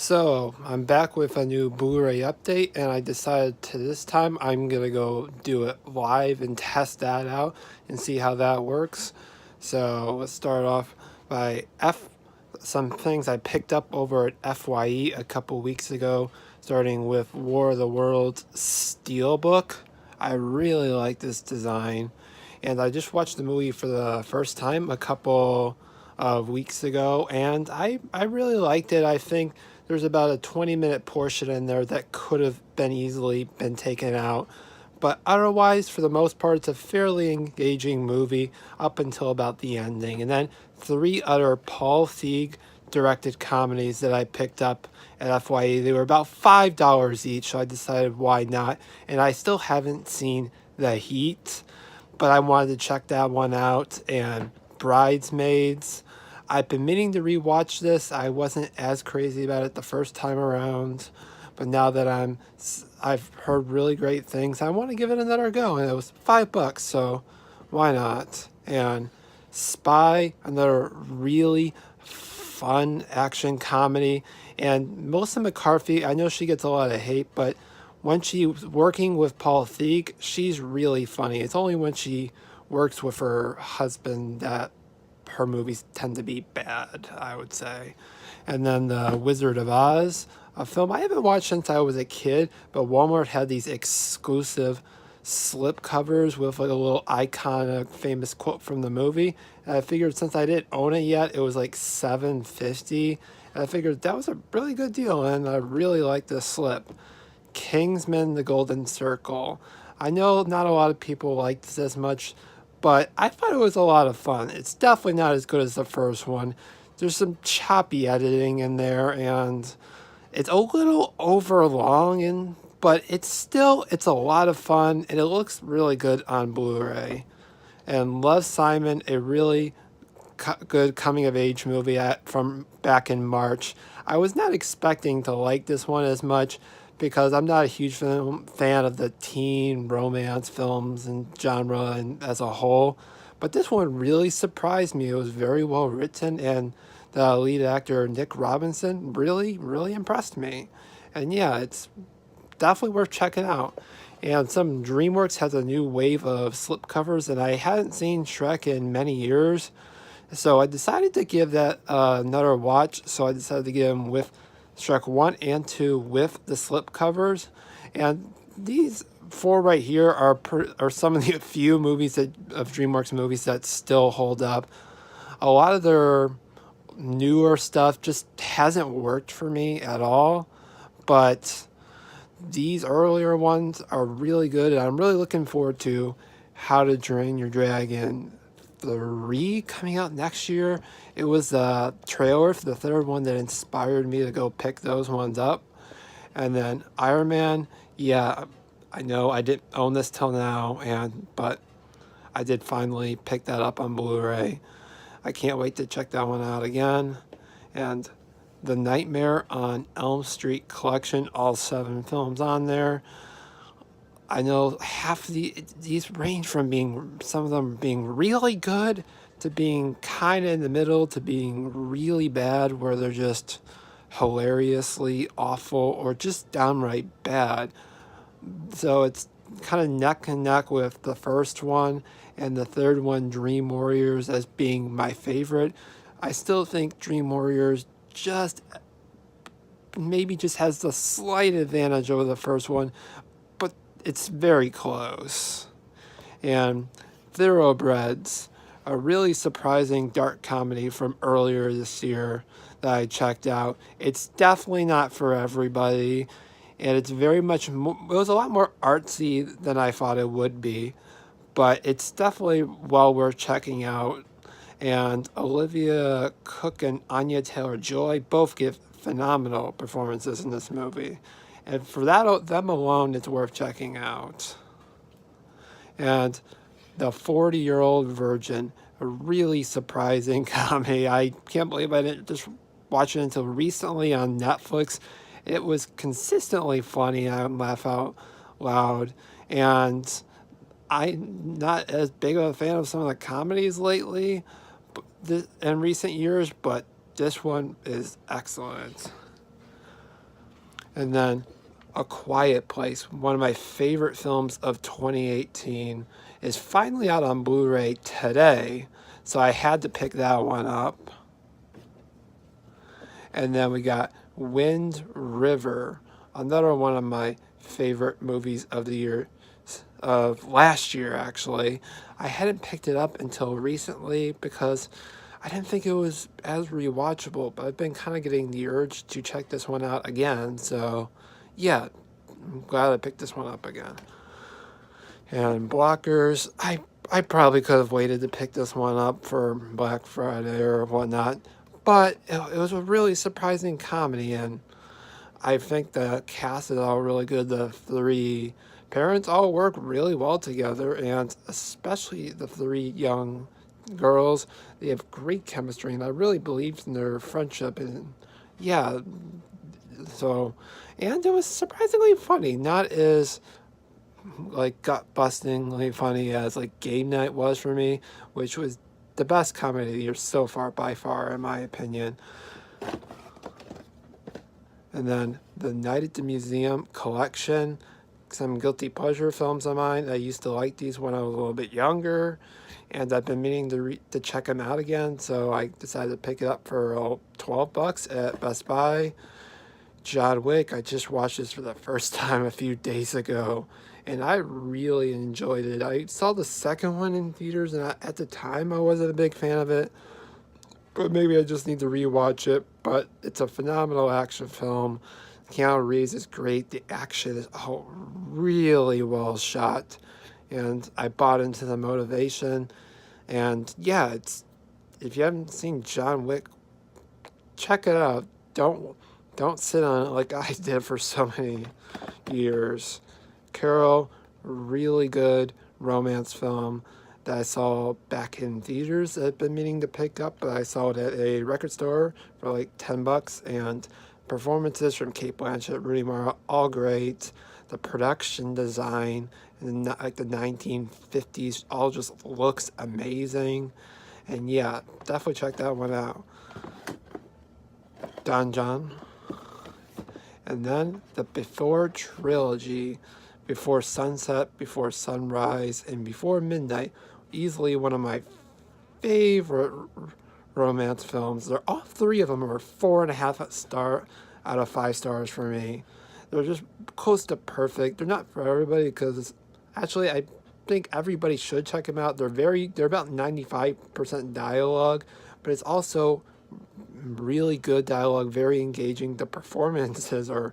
So I'm back with a new Blu-ray update, and I decided to this time I'm gonna go do it live and test that out and see how that works. So let's start off by some things I picked up over at FYE a couple weeks ago, starting with War of the Worlds Steelbook. I really like this design, and I just watched the movie for the first time a couple of weeks ago, and I really liked it. I think there's about a 20-minute portion in there that could have been easily been taken out. But otherwise, for the most part, it's a fairly engaging movie up until about the ending. And then three other Paul Feig directed comedies that I picked up at FYE. They were about $5 each, so I decided why not. And I still haven't seen The Heat, but I wanted to check that one out. And Bridesmaids. I've been meaning to rewatch this. I wasn't as crazy about it the first time around, but now that I've heard really great things, I want to give it another go. And it was $5, so why not? And Spy, another really fun action comedy. And Melissa McCarthy, I know she gets a lot of hate, but when she's working with Paul Feig, she's really funny. It's only when she works with her husband that her movies tend to be bad, I would say. And then The Wizard of Oz, a film I haven't watched since I was a kid, but Walmart had these exclusive slip covers with like a little iconic famous quote from the movie. And I figured since I didn't own it yet, it was like $7.50. And I figured that was a really good deal, and I really liked this slip. Kingsman: The Golden Circle. I know not a lot of people liked this as much, but I thought it was a lot of fun. It's definitely not as good as the first one. There's some choppy editing in there, and it's a little overlong, but it's a lot of fun, and it looks really good on Blu-ray. And Love, Simon, a really good coming of age movie from back in March. I was not expecting to like this one as much because I'm not a huge fan of the teen romance films and genre and as a whole. But this one really surprised me. It was very well written, and the lead actor, Nick Robinson, really, really impressed me. And yeah, it's definitely worth checking out. And some DreamWorks has a new wave of slipcovers, and I hadn't seen Shrek in many years. So I decided to give that another watch. So I decided to give them with Shrek 1 and 2 with the slipcovers. And these four right here are some of the few movies of DreamWorks movies that still hold up. A lot of their newer stuff just hasn't worked for me at all. But these earlier ones are really good, and I'm really looking forward to How to Drain Your Dragon 3 coming out next year. It was the trailer for the third one that inspired me to go pick those ones up. And then Iron Man, yeah, I know I didn't own this till now, but I did finally pick that up on Blu-ray. I can't wait to check that one out again. And The Nightmare on Elm Street collection, all 7 films on there. I know half of these range from some of them being really good to being kind of in the middle to being really bad, where they're just hilariously awful or just downright bad. So it's kind of neck and neck with the first one, and the third one, Dream Warriors, as being my favorite. I still think Dream Warriors maybe just has the slight advantage over the first one, but it's very close. And Thoroughbreds, a really surprising dark comedy from earlier this year that I checked out. It's definitely not for everybody, and it's very much it was a lot more artsy than I thought it would be, but it's definitely well worth checking out. And Olivia Cook and Anya Taylor-Joy both give phenomenal performances in this movie, and for them alone, it's worth checking out. And The 40-Year-Old Virgin, a really surprising comedy. I can't believe I didn't just watch it until recently on Netflix. It was consistently funny. I laugh out loud. And I'm not as big of a fan of some of the comedies lately in recent years, but this one is excellent. And then A Quiet Place, one of my favorite films of 2018, is finally out on Blu-ray today, so I had to pick that one up. And then we got Wind River, another one of my favorite movies of the year, of last year actually. I hadn't picked it up until recently because I didn't think it was as rewatchable, but I've been kind of getting the urge to check this one out again. So yeah, I'm glad I picked this one up again. And Blockers, I probably could have waited to pick this one up for Black Friday or whatnot, but it was a really surprising comedy, and I think the cast is all really good. The three parents all work really well together, and especially the three young girls, they have great chemistry, and I really believed in their friendship. And yeah, so, and it was surprisingly funny, not as like gut bustingly funny as like Game Night was for me, which was the best comedy of the year so far, by far, in my opinion. And then the Night at the Museum collection, some guilty pleasure films of mine. I used to like these when I was a little bit younger, and I've been meaning to check them out again, so I decided to pick it up for $12 at Best Buy. John Wick, I just watched this for the first time a few days ago, and I really enjoyed it. I saw the second one in theaters, and at the time I wasn't a big fan of it, but maybe I just need to rewatch it. But it's a phenomenal action film. Keanu Reeves is great. The action is really well shot, and I bought into the motivation. And yeah, it's, if you haven't seen John Wick, check it out. Don't sit on it like I did for so many years. Carol, really good romance film that I saw back in theaters that I've been meaning to pick up, but I saw it at a record store for like $10, and performances from Cate Blanchett, Rooney Mara, all great. The production design in like the 1950s all just looks amazing. And yeah, definitely check that one out. Don John. And then the Before trilogy, Before Sunset, Before Sunrise, and Before Midnight, easily one of my favorite romance films. They're all three of them are 4.5 star out of 5 stars for me. They're just close to perfect. They're not for everybody because actually I think everybody should check them out. They're about 95% dialogue, but it's also really good dialogue, very engaging. The performances are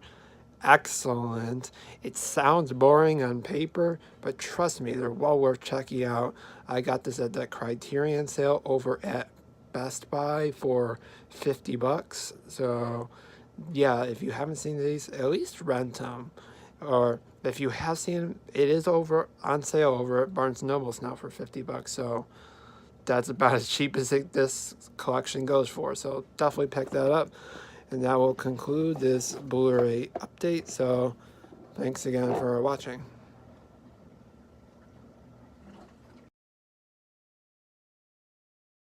excellent. It sounds boring on paper, but trust me, they're well worth checking out. I got this at the Criterion sale over at Best Buy for $50. So yeah, if you haven't seen these, at least rent them. Or if you have seen them, it is over on sale over at Barnes & Noble's now for $50. So that's about as cheap as this collection goes for. So definitely pick that up. And that will conclude this Blu-ray update. So thanks again for watching.